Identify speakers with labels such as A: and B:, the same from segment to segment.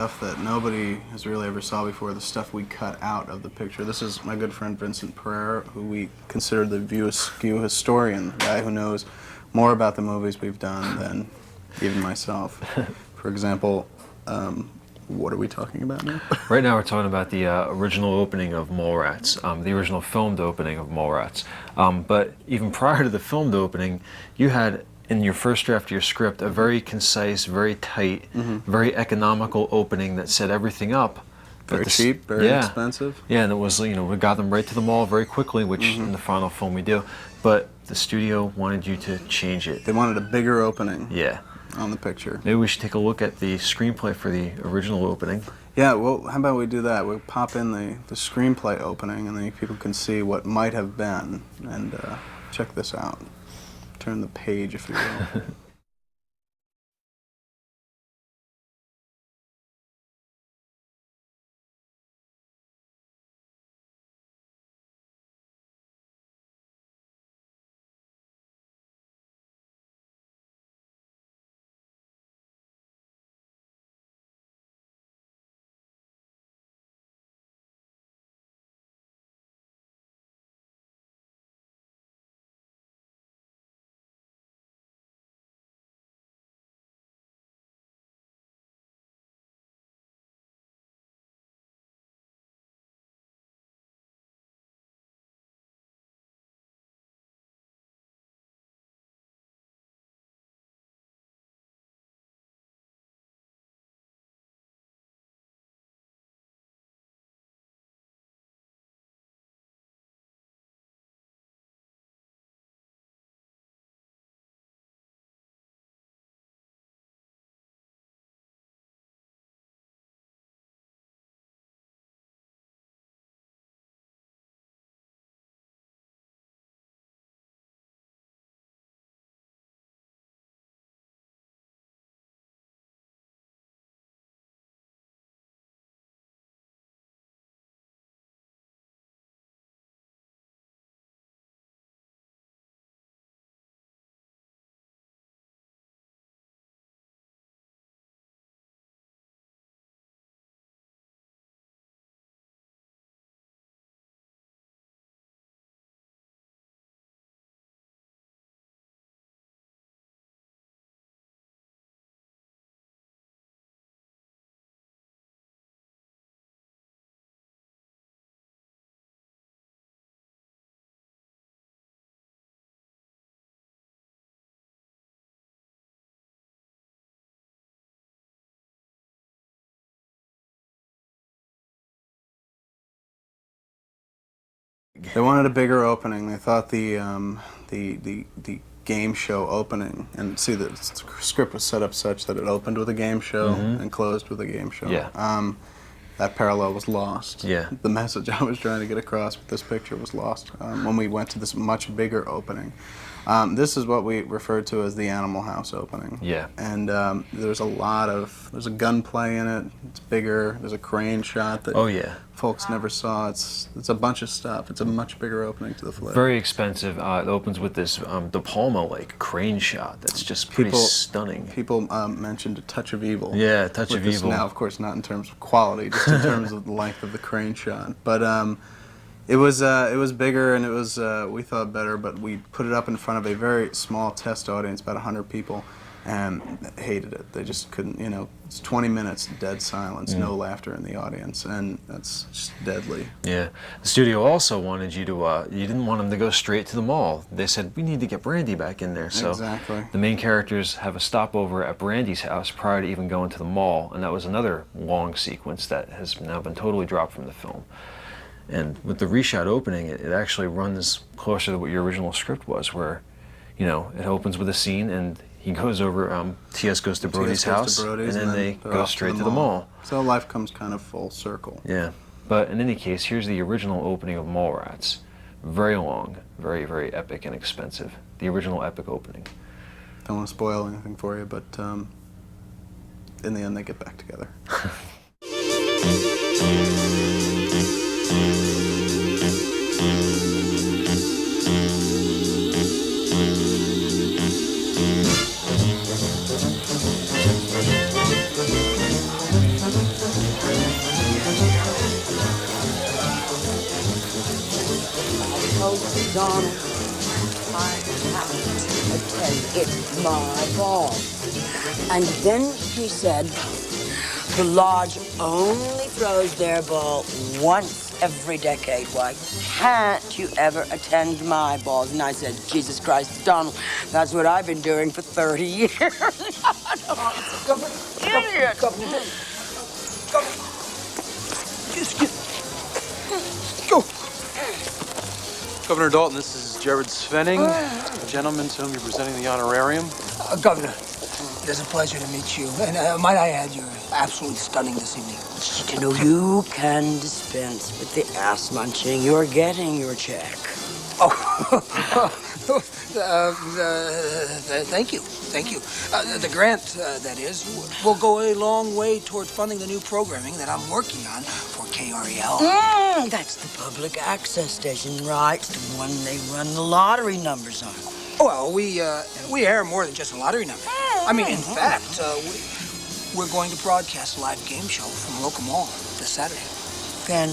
A: Stuff that nobody has really ever saw before, the stuff we cut out of the picture. This is my good friend Vincent Pereira, who we consider the View Askew historian, the guy who knows more about the movies we've done than even myself. For example, what are we talking about now?
B: Right now we're talking about the original opening of MallRats, the original filmed opening of MallRats. But even prior to the filmed opening, you had in your first draft of your script a very concise, very tight, very economical opening that set everything up.
A: Very cheap, very expensive.
B: Yeah, and it was, we got them right to the mall very quickly, which in the final film we do. But the studio wanted you to change it.
A: They wanted a bigger opening.
B: Yeah.
A: On the picture.
B: Maybe we should take a look at the screenplay for the original opening.
A: Yeah, well, how about we do that? We'll pop in the screenplay opening, and then people can see what might have been. And check this out. Turn the page, if you will. They wanted a bigger opening. They thought the game show opening, and see, the script was set up such that it opened with a game show and closed with a game show.
B: Yeah.
A: That parallel was lost.
B: Yeah.
A: The message I was trying to get across with this picture was lost when we went to this much bigger opening. This is what we refer to as the Animal House opening.
B: Yeah.
A: And there's a gunplay in it. It's bigger. There's a crane shot that folks never saw. It's a bunch of stuff. It's a much bigger opening to the flick.
B: Very expensive. It opens with this De Palma-like crane shot that's just pretty stunning.
A: People mentioned a touch of evil.
B: Yeah, a touch of evil.
A: Now, of course, not in terms of quality, just in terms of the length of the crane shot. But it was bigger, and it was we thought better, but we put it up in front of a very small test audience, about 100 people, and hated it. They just couldn't, it's 20 minutes, dead silence, no laughter in the audience, and that's just deadly.
B: Yeah. The studio also wanted you to, you didn't want them to go straight to the mall. They said, we need to get Brandy back in there. So
A: exactly.
B: The main characters have a stopover at Brandy's house prior to even going to the mall, and that was another long sequence that has now been totally dropped from the film. And with the reshot opening, it actually runs closer to what your original script was, where, it opens with a scene and he goes over, T.S. goes to Brody's house, and then they go straight to the mall.
A: So life comes kind of full circle.
B: Yeah. But in any case, here's the original opening of MallRats. Very long, very, very epic and expensive. The original epic opening.
A: Don't want to spoil anything for you, but in the end they get back together.
C: Oh, Donald, I have to attend. It's my ball. And then he said, the lodge only throws their ball once every decade. Why can't you ever attend my balls? And I said, Jesus Christ, Donald, that's what I've been doing for 30 years. Idiot.
D: Governor. Go. Governor Dalton, this is Jared Svenning, the gentleman to whom you're presenting the honorarium.
E: Governor, it is a pleasure to meet you. And might I add, you're absolutely stunning this evening.
C: You know, you can dispense with the ass munching. You're getting your check.
E: Oh, thank you. Thank you. The grant, that is, will go a long way toward funding the new programming that I'm working on for KREL.
C: That's the public access station, right? It's the one they run the lottery numbers on.
E: Well, we air more than just a lottery number. I mean, in fact, we're going to broadcast a live game show from Local Mall this Saturday.
C: Ben,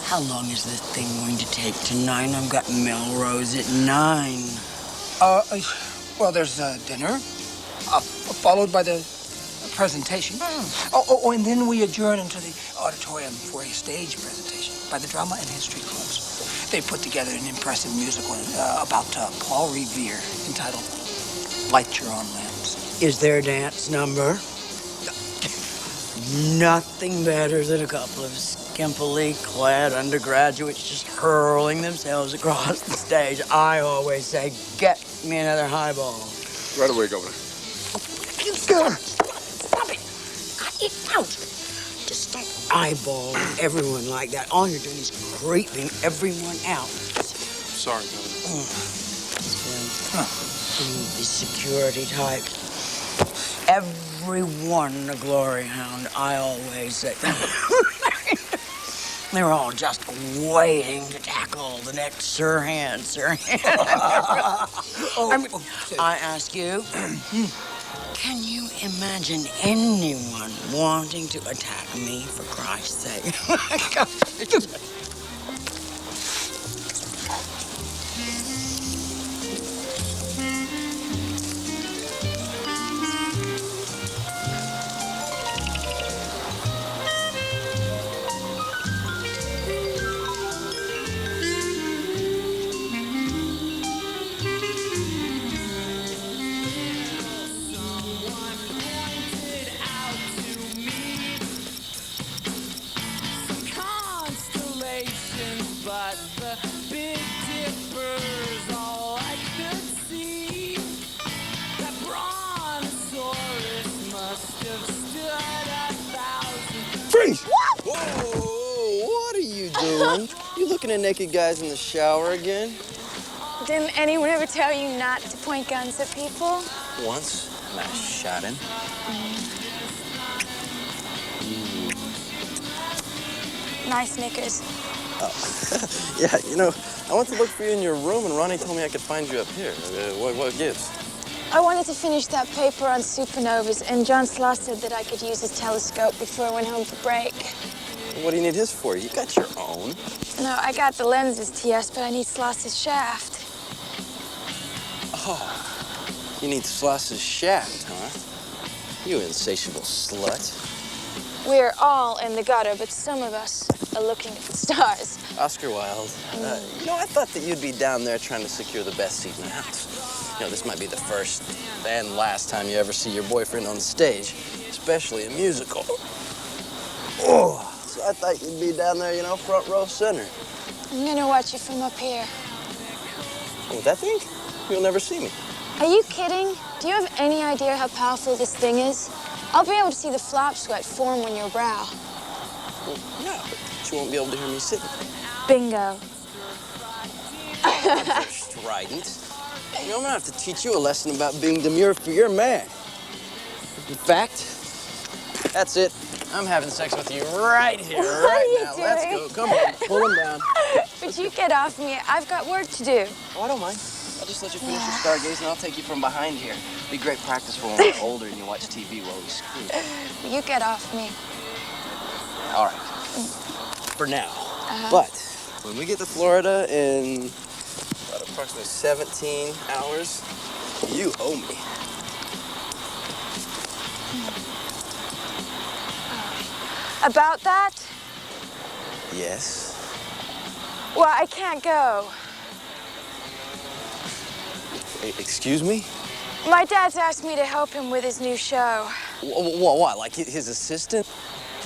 C: how long is this thing going to take tonight? I've got Melrose at 9.
E: Well, there's dinner, followed by the presentation. Oh, and then we adjourn into the auditorium for a stage presentation by the Drama and History Clubs. They put together an impressive musical about Paul Revere entitled Light Your Own Lamps.
C: Is there a dance number? Nothing better than a couple of skimpily clad undergraduates just hurling themselves across the stage. I always say, get me another highball.
F: Right away, Governor.
C: Stop it. Cut it out. Just stop eyeballing everyone like that. All you're doing is creeping everyone out.
D: Sorry, Governor.
C: These security types. Everyone a glory hound, I always say. They're all just waiting to tackle the next Sirhan. I ask you, can you imagine anyone wanting to attack me, for Christ's sake?
G: But the Big Dipper's all I could see. That brontosaurus must have stood 1,000.
H: Freeze! Whoa, what are you doing? You looking at naked guys in the shower again?
I: Didn't anyone ever tell you not to point guns at people?
H: Once, and I shot him.
I: Nice knickers.
H: Oh. Yeah, you know, I went to look for you in your room, and Ronnie told me I could find you up here. What gives?
I: I wanted to finish that paper on supernovas, and John Sloss said that I could use his telescope before I went home for break.
H: What do you need his for? You got your own.
I: No, I got the lenses, T.S., but I need Sloss's shaft.
H: Oh, you need Sloss's shaft, huh? You insatiable slut.
I: We're all in the gutter, but some of us are looking at the stars.
H: Oscar Wilde, you know, I thought that you'd be down there trying to secure the best seat in the house. You know, this might be the first and last time you ever see your boyfriend on the stage, especially a musical. Oh, so I thought you'd be down there, you know, front row center.
I: I'm gonna watch you from up here.
H: Oh, that thing? You'll never see me.
I: Are you kidding? Do you have any idea how powerful this thing is? I'll be able to see the flop sweat form on your brow.
H: Well, yeah, but you won't be able to hear me sitting.
I: Bingo.
H: Strident. You know, I'm gonna have to teach you a lesson about being demure for your man. In fact, that's it. I'm having sex with you right here, right now. Let's go. Come on, pull him down.
I: Would you get off me? I've got work to do.
H: Oh, I don't mind. I'll just let you finish your stargaze, and I'll take you from behind here. Be great practice for when we're older and you watch TV while we screw.
I: You get off me.
H: All right. For now. But when we get to Florida in about approximately 17 hours, you owe me.
I: About that?
H: Yes.
I: Well, I can't go.
H: Excuse me?
I: My dad's asked me to help him with his new show.
H: What? Like his assistant?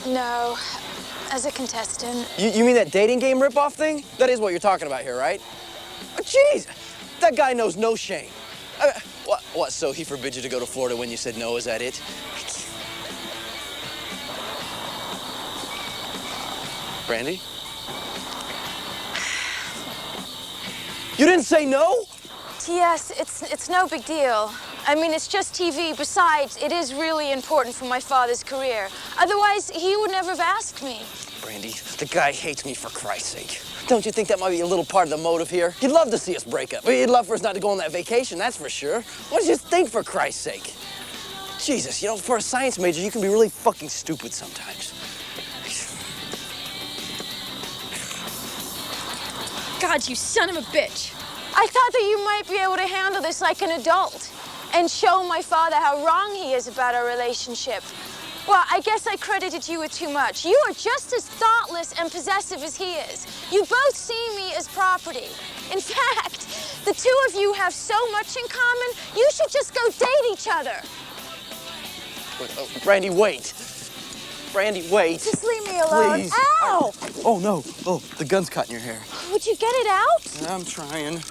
I: No, as a contestant.
H: You mean that dating game ripoff thing? That is what you're talking about here, right? Oh, jeez, that guy knows no shame. What, so he forbid you to go to Florida when you said no, is that it? Brandy? You didn't say no?
I: T.S., it's no big deal. I mean, it's just TV. Besides, it is really important for my father's career. Otherwise, he would never have asked me.
H: Brandy, the guy hates me for Christ's sake. Don't you think that might be a little part of the motive here? He'd love to see us break up. He'd love for us not to go on that vacation, that's for sure. What did you think, for Christ's sake? Jesus, you know, for a science major, you can be really fucking stupid sometimes.
I: God, you son of a bitch. I thought that you might be able to handle this like an adult and show my father how wrong he is about our relationship. Well, I guess I credited you with too much. You are just as thoughtless and possessive as he is. You both see me as property. In fact, the two of you have so much in common, you should just go date each other.
H: Brandy, wait. Brandy, wait.
I: Just leave me alone.
H: Please.
I: Ow!
H: Oh, no. Oh, the gun's caught in your hair.
I: Would you get it out?
H: I'm trying.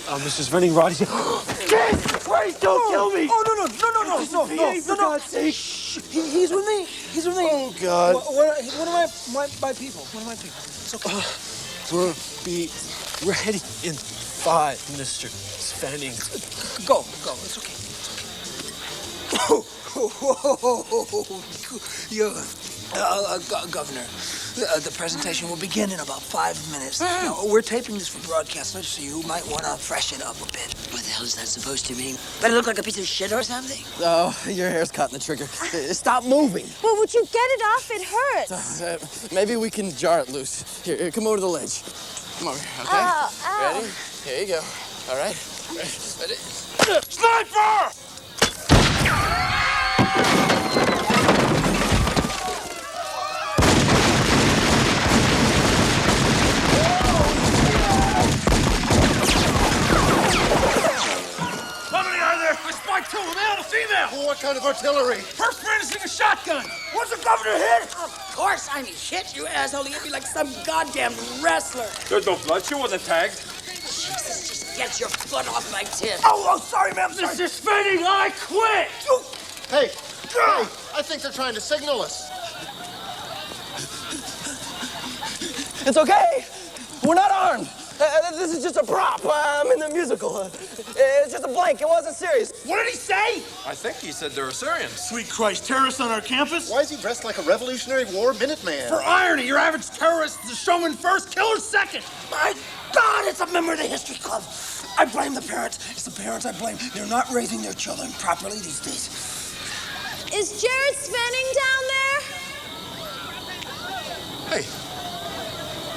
D: Mrs. Venning, Roddy.
H: Jesus Christ, don't kill me!
E: Oh, no.
H: For God's sake.
E: Shh, he's with me. He's with me.
H: Oh, God.
E: One of my people. One of my people. It's okay.
D: We'll be ready in 5, Mr. Svenning.
E: Go. It's okay. Governor, the presentation will begin in about 5 minutes. Now, we're taping this for broadcast, so you might want to freshen up a bit. What the hell is that supposed to mean? Better look like a piece of shit or something?
H: Oh, your hair's caught in the trigger. Stop moving.
I: Well, would you get it off? It hurts.
H: Maybe we can jar it loose. Here, come over to the ledge. Come over, okay?
I: Ow.
H: Ready? Here you go. All right. Ready?
D: Sniper!
F: How many are there? I spied 2, a male and a female.
J: Well, what kind of artillery?
F: First man is in a shotgun.
E: Was the governor hit? Of course I'm hit, you asshole. He hit me like some goddamn wrestler.
F: There's no blood. She wasn't tagged.
E: Jesus, just get your foot off my tip.
F: Sorry, ma'am. Mr. Svenning, I quit.
J: Hey, I think they're trying to signal us.
H: It's okay. We're not armed. This is just a prop. I'm in the musical. It's just a blank. It wasn't serious.
F: What did he say?
D: I think he said they're Assyrians.
F: Sweet Christ, terrorists on our campus?
J: Why is he dressed like a Revolutionary War Minuteman?
F: For irony, your average terrorist is a showman first, killer second.
E: My God, it's a member of the History Club. I blame the parents. It's the parents I blame. They're not raising their children properly these days.
I: Is Jared Svenning down there?
F: Hey,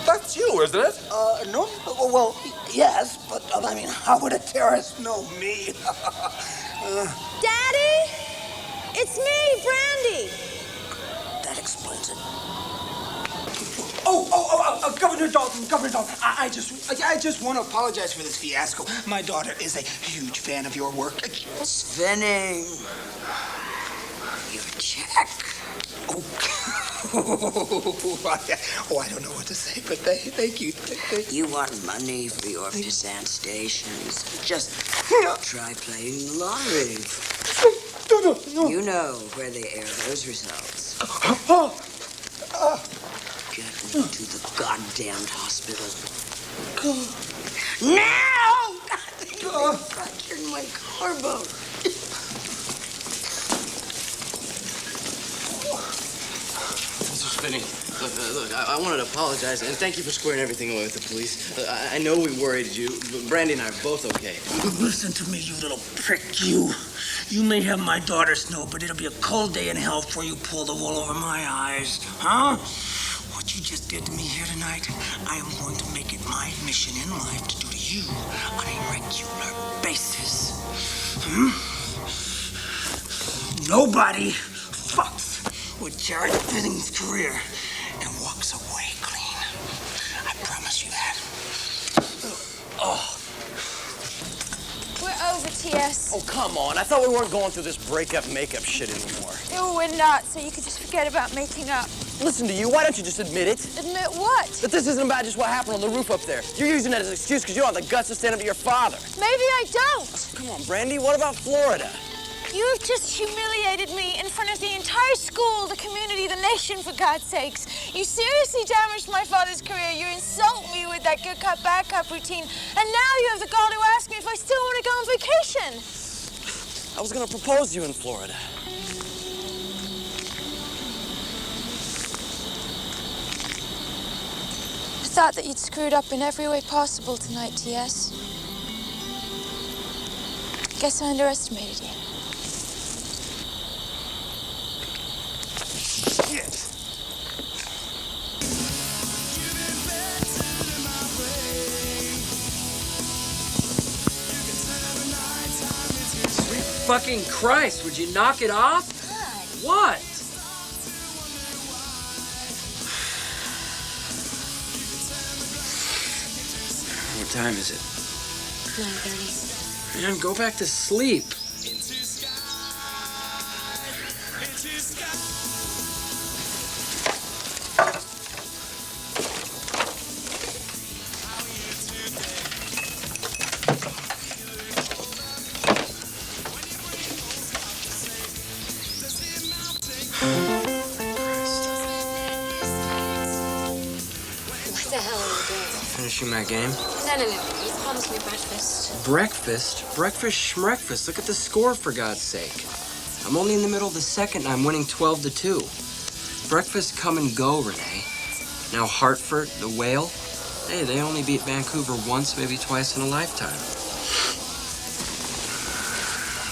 F: that's you, isn't it?
E: No. Well, yes, but I mean, how would a terrorist know me?
I: Daddy? It's me, Brandy.
E: That explains it. Governor Dalton, I just want to apologize for this fiasco. My daughter is a huge fan of your work. Svenning, your check. I don't know what to say, but thank you.
C: You want money for your pissant stations? Just try playing the lottery.
E: No.
C: You know where they air those results. Get me to the goddamned hospital. Now! God, fractured my collarbone.
D: Mr. Svenning,
H: Look, I wanted to apologize, and thank you for squaring everything away with the police. I know we worried you, but Brandy and I are both okay.
E: Listen to me, you little prick, you. You may have my daughter's note, but it'll be a cold day in hell before you pull the wool over my eyes. Huh? What you just did to me here tonight, I am going to make it my mission in life to do to you on a regular basis. Nobody fucks with Jared Finning's career and walks away clean. I promise you that. Oh.
I: We're over, T.S.
H: Oh, come on. I thought we weren't going through this breakup makeup shit anymore.
I: No, we're not, so you could just forget about making up.
H: Listen to you. Why don't you just admit it?
I: Admit what?
H: That this isn't about just what happened on the roof up there. You're using that as an excuse because you don't have the guts to stand up to your father.
I: Maybe I don't.
H: Come on, Brandy. What about Florida?
I: You've just humiliated me in front of the entire school, the community, the nation, for God's sakes. You seriously damaged my father's career. You insult me with that good cop, bad cop routine. And now you have the gall to ask me if I still want to go on vacation.
H: I was going to propose you in Florida.
I: I thought that you'd screwed up in every way possible tonight, T.S. Guess I underestimated you.
K: Sweet fucking Christ, would you knock it off? What? What time is it?
I: 9:30.
K: Man, go back to sleep.
I: What the hell are you doing?
K: Finishing my game.
I: No. You promised me breakfast.
K: Breakfast? Breakfast schmreakfast. Look at the score, for God's sake. I'm only in the middle of the second, and I'm winning 12-2. Breakfast come and go, Renee. Now Hartford, the Whale, hey, they only beat Vancouver once, maybe twice in a lifetime.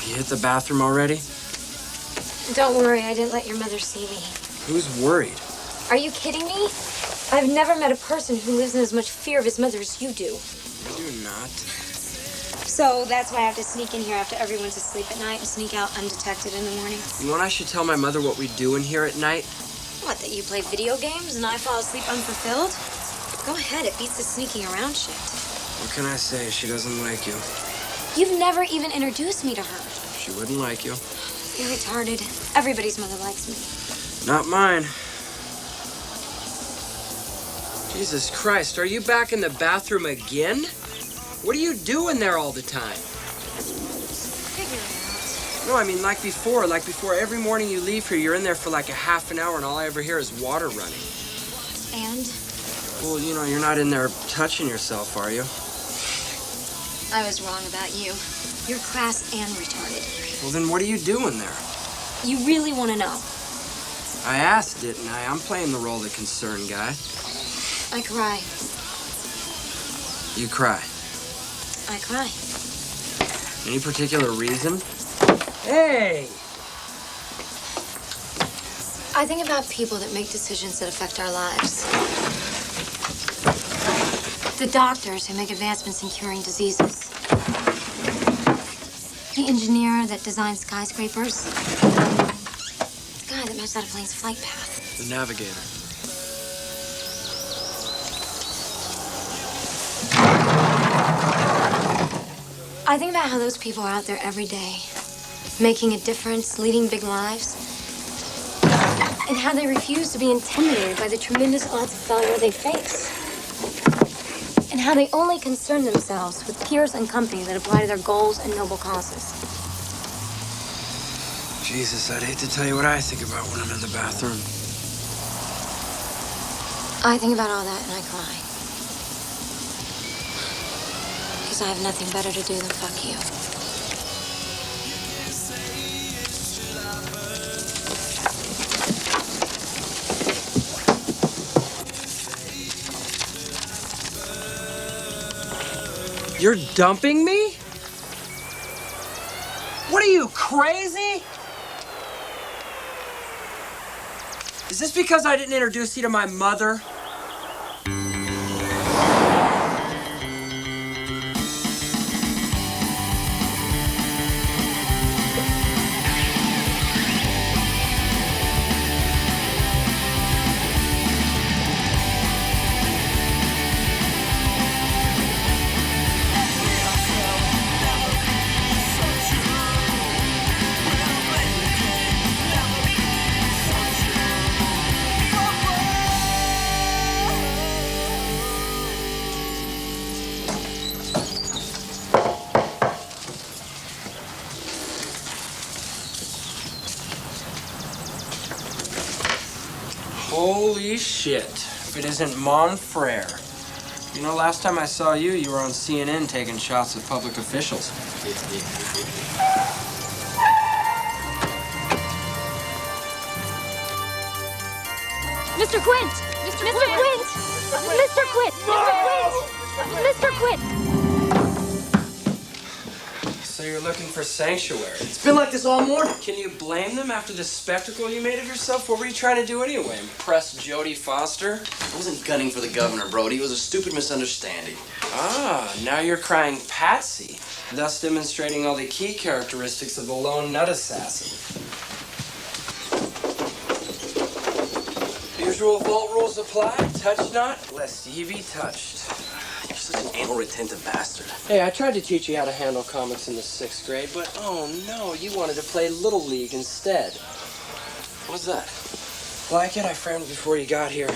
K: You hit the bathroom already?
L: Don't worry, I didn't let your mother see me.
K: Who's worried?
L: Are you kidding me? I've never met a person who lives in as much fear of his mother as you do.
K: I do not.
L: So that's why I have to sneak in here after everyone's asleep at night and sneak out undetected in the morning.
K: You want I should tell my mother what we do in here at night?
L: What, that you play video games and I fall asleep unfulfilled? Go ahead, it beats the sneaking around shit.
K: What can I say? She doesn't like you.
L: You've never even introduced me to her.
K: She wouldn't like you.
L: You're retarded. Everybody's mother likes me.
K: Not mine. Jesus Christ, are you back in the bathroom again? What are you doing there all the time?
L: Figure it out.
K: No, I mean like before every morning you leave here, you're in there for like a half an hour and all I ever hear is water running.
L: And?
K: Well, you know, you're not in there touching yourself, are you?
L: I was wrong about you. You're crass and retarded.
K: Well, then what are you doing there?
L: You really want to know?
K: I asked, didn't I? I'm playing the role of the concerned guy.
L: I cry.
K: You cry.
L: I cry.
K: Any particular reason? Hey!
L: I think about people that make decisions that affect our lives. The doctors who make advancements in curing diseases. The engineer that designs skyscrapers. The guy that maps out a plane's flight path.
K: The navigator.
L: I think about how those people are out there every day, making a difference, leading big lives, and how they refuse to be intimidated by the tremendous odds of failure they face, and how they only concern themselves with peers and company that apply to their goals and noble causes.
K: Jesus, I'd hate to tell you what I think about when I'm in the bathroom.
L: I think about all that and I cry. Because I have nothing better to do than fuck you.
K: You're dumping me? What are you, crazy? Is this because I didn't introduce you to my mother? Holy shit. If it isn't Mon Frere. You know, last time I saw you, you were on CNN taking shots at public officials.
I: Mr. Quint! Mr. Quint! Mr. Quint! Mr. Quint!
K: So you're looking for sanctuary.
H: It's been like this all morning.
K: Can you blame them after the spectacle you made of yourself? What were you trying to do anyway? Impress Jodie Foster?
H: I wasn't gunning for the governor, Brody. It was a stupid misunderstanding.
K: Ah, now you're crying Patsy, thus demonstrating all the key characteristics of the lone nut assassin. Usual vault rules apply. Touch not, lest ye be touched.
H: You're such an anal retentive bastard.
K: Hey, I tried to teach you how to handle comics in the 6th grade, but oh no, you wanted to play Little League instead.
H: What's that?
K: Like it? I framed it before you got here.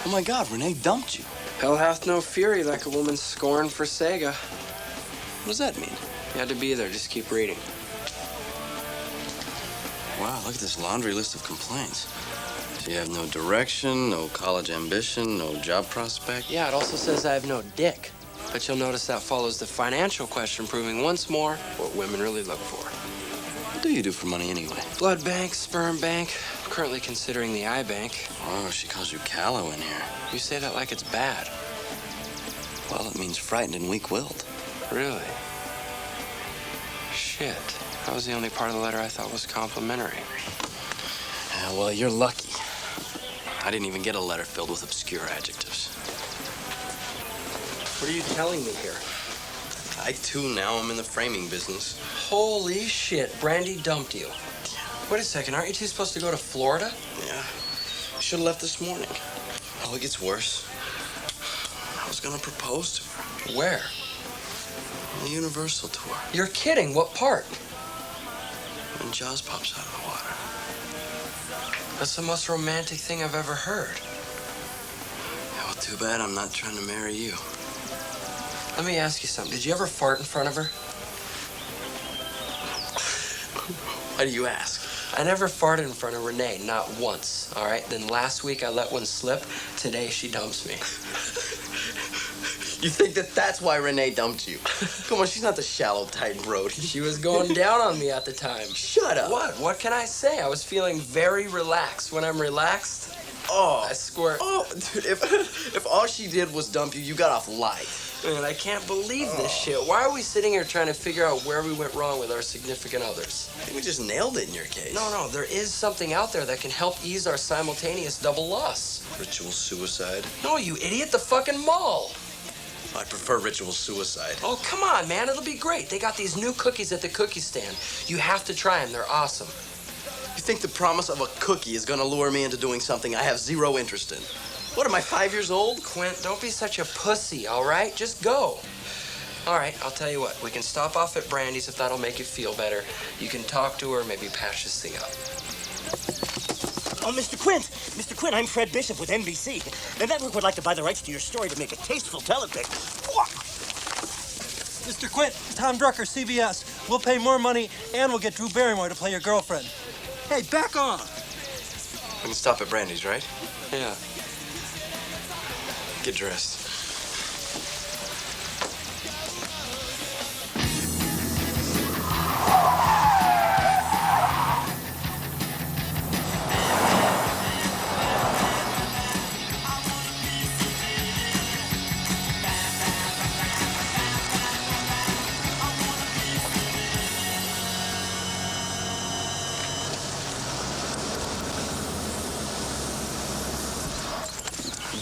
H: Oh my God, Renee dumped you.
K: Hell hath no fury like a woman scorned for Sega.
H: What does that mean?
K: You had to be there, just keep reading.
H: Wow, look at this laundry list of complaints. So you have no direction, no college ambition, no job prospect?
K: Yeah, it also says I have no dick. But you'll notice that follows the financial question, proving once more what women really look for.
H: What do you do for money anyway?
K: Blood bank, sperm bank, currently considering the eye bank.
H: Oh, she calls you callow in here.
K: You say that like it's bad.
H: Well, it means frightened and weak-willed.
K: Really? Shit. That was the only part of the letter I thought was complimentary.
H: Yeah, well, you're lucky. I didn't even get a letter filled with obscure adjectives.
K: What are you telling me here?
H: I, too, now am in the framing business.
K: Holy shit, Brandy dumped you. Wait a second, aren't you two supposed to go to Florida?
H: Yeah. Should have left this morning. Oh, it gets worse. I was gonna propose to her.
K: Where?
H: On the Universal tour.
K: You're kidding. What part?
H: When Jaws pops out of the water.
K: That's the most romantic thing I've ever heard.
H: Yeah, well, too bad I'm not trying to marry you.
K: Let me ask you something. Did you ever fart in front of her?
H: Why do you ask?
K: I never farted in front of Renee, not once, all right? Then last week I let one slip. Today she dumps me.
H: You think that that's why Renee dumped you? Come on, she's not the shallow type, Brody.
K: She was going down on me at the time.
H: Shut up.
K: What? What can I say? I was feeling very relaxed. When I'm relaxed,
H: oh,
K: I squirt.
H: Oh, dude, if all she did was dump you, you got off light.
K: Man, I can't believe this shit. Why are we sitting here trying to figure out where we went wrong with our significant others?
H: I think we just nailed it in your case.
K: No, there is something out there that can help ease our simultaneous double loss.
H: Ritual suicide?
K: No, you idiot, the fucking mall.
H: I prefer ritual suicide.
K: Oh, come on, man, it'll be great. They got these new cookies at the cookie stand. You have to try them, they're awesome.
H: You think the promise of a cookie is gonna lure me into doing something I have zero interest in? What, am I 5 years old?
K: Quint, don't be such a pussy, all right? Just go. All right, I'll tell you what. We can stop off at Brandy's if that'll make you feel better. You can talk to her, maybe patch this thing up.
M: Oh, Mr. Quint, I'm Fred Bishop with NBC. The network would like to buy the rights to your story to make a tasteful telepic.
N: Mr. Quint, Tom Drucker, CBS. We'll pay more money, and we'll get Drew Barrymore to play your girlfriend. Hey, back off!
H: We can stop at Brandy's, right?
K: Yeah.
H: Get dressed.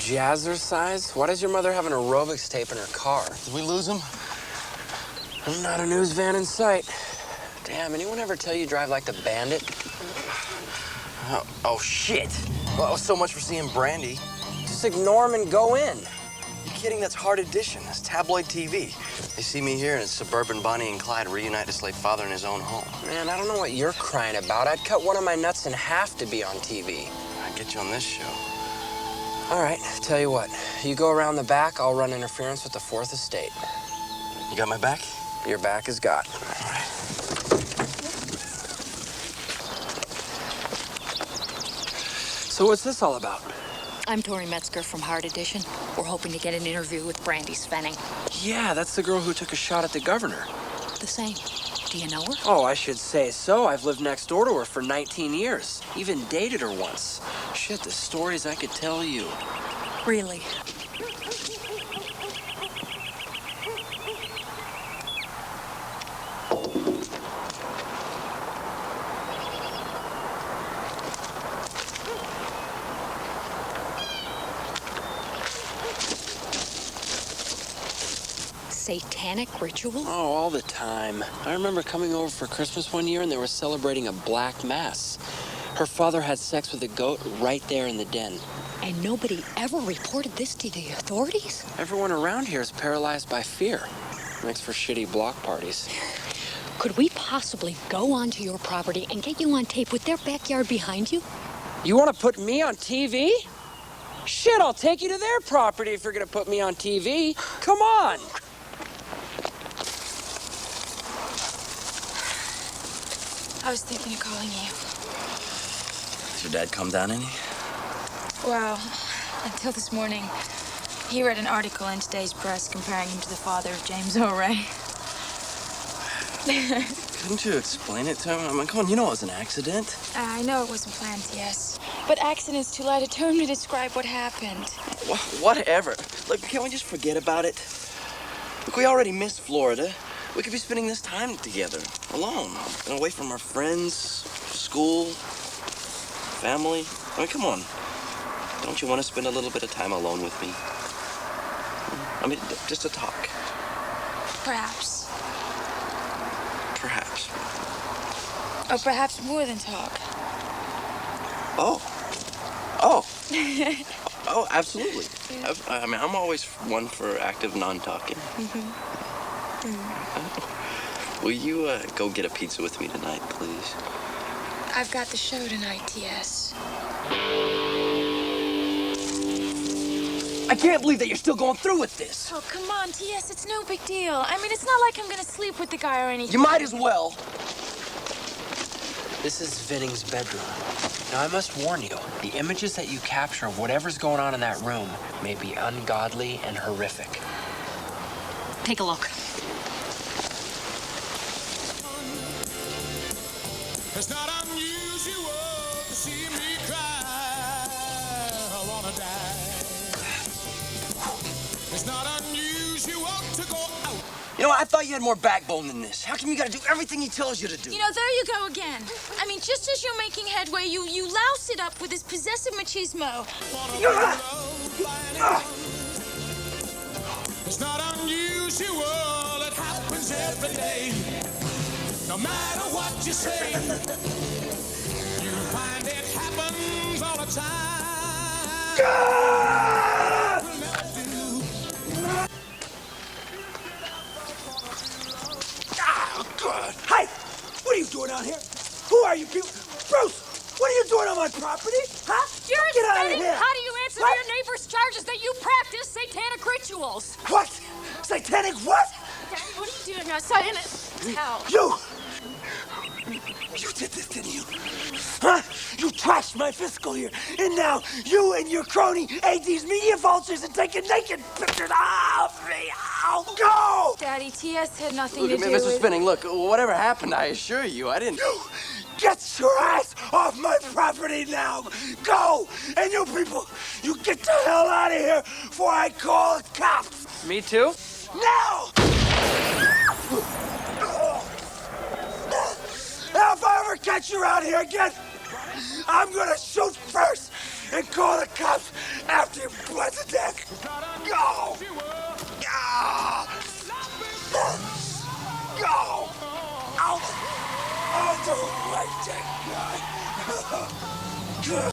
K: Jazzercise? Why does your mother have an aerobics tape in her car?
H: Did we lose him?
K: Not a news van in sight. Damn, anyone ever tell you drive like the bandit?
H: Oh, shit. Well, so much for seeing Brandy.
K: Just ignore him and go in.
H: You kidding? That's hard edition. That's tabloid TV. They see me here and it's suburban Bonnie and Clyde reunite to slay father in his own home.
K: Man, I don't know what you're crying about. I'd cut one of my nuts in half to be on TV.
H: I'd get you on this show.
K: All right, tell you what. You go around the back, I'll run interference with the Fourth Estate.
H: You got my back?
K: Your back is got.
H: All right.
K: So what's this all about?
O: I'm Tori Metzger from Hard Edition. We're hoping to get an interview with Brandy Svenning.
K: Yeah, that's the girl who took a shot at the governor.
O: The same. Do you know her?
K: Oh, I should say so. I've lived next door to her for 19 years. Even dated her once. Shit, the stories I could tell you.
O: Really? Satanic ritual?
K: Oh, all the time. I remember coming over for Christmas one year and they were celebrating a black mass. Her father had sex with a goat right there in the den.
O: And nobody ever reported this to the authorities?
K: Everyone around here is paralyzed by fear. Makes for shitty block parties.
O: Could we possibly go onto your property and get you on tape with their backyard behind you?
K: You want to put me on TV? Shit, I'll take you to their property if you're going to put me on TV. Come on.
I: I was thinking of calling you.
H: Did your dad come down any?
I: Well, until this morning, he read an article in today's press comparing him to the father of James O'Reilly.
H: Couldn't you explain it to him? I mean, come on, you know it was an accident.
I: I know it wasn't planned, yes. But accident's too light a term to describe what happened.
H: Whatever. Look, can't we just forget about it? Look, we already missed Florida. We could be spending this time together, alone, and away from our friends, school, family. I mean, come on. Don't you want to spend a little bit of time alone with me? I mean, just to talk.
I: Perhaps.
H: Perhaps.
I: Or perhaps more than talk.
H: Oh. Oh. Oh, absolutely.
I: Yeah.
H: I mean, I'm always one for active non-talking. Will you go get a pizza with me tonight, please?
I: I've got the show tonight, T.S.
K: I can't believe that you're still going through with this.
I: Oh, come on, T.S., it's no big deal. I mean, it's not like I'm gonna sleep with the guy or anything.
K: You might as well. This is Vinning's bedroom. Now, I must warn you, the images that you capture of whatever's going on in that room may be ungodly and horrific.
O: Take a look.
G: It's not unusual to see me cry. I wanna die. It's not unusual to go out.
H: You know, I thought you had more backbone than this. How come you gotta do everything he tells you to do?
I: You know, there you go again. I mean, just as you're making headway, you louse it up with this possessive machismo.
G: It's not unusual, it happens every day. No matter what you say, you find it happens all the time.
F: Hey! What are you doing out here? Who are you people? Bruce! What are you doing on my property? Huh?
O: You're
F: Get out of
O: insane!
F: here!
O: How do you answer
F: What?
O: your neighbor's charges that you practice satanic rituals?
F: What? Satanic what?
I: Daddy, what are you doing outside in a towel?
F: You did this, didn't you? Huh? You trashed my fiscal year, and now you and your crony ate these media vultures and taking naked pictures of me. Ow, go!
I: Daddy, T.S. had nothing
H: Look,
I: to do
H: Mr.
I: with...
H: Spinning, look, whatever happened, I assure you, I didn't...
F: You get your ass off my property now! Go! And you people, you get the hell out of here before I call the cops!
K: Me too?
F: Now! Now, if I ever catch you around here again, I'm gonna shoot first and call the cops after you bled to death. Go! Go! I'll do the right thing.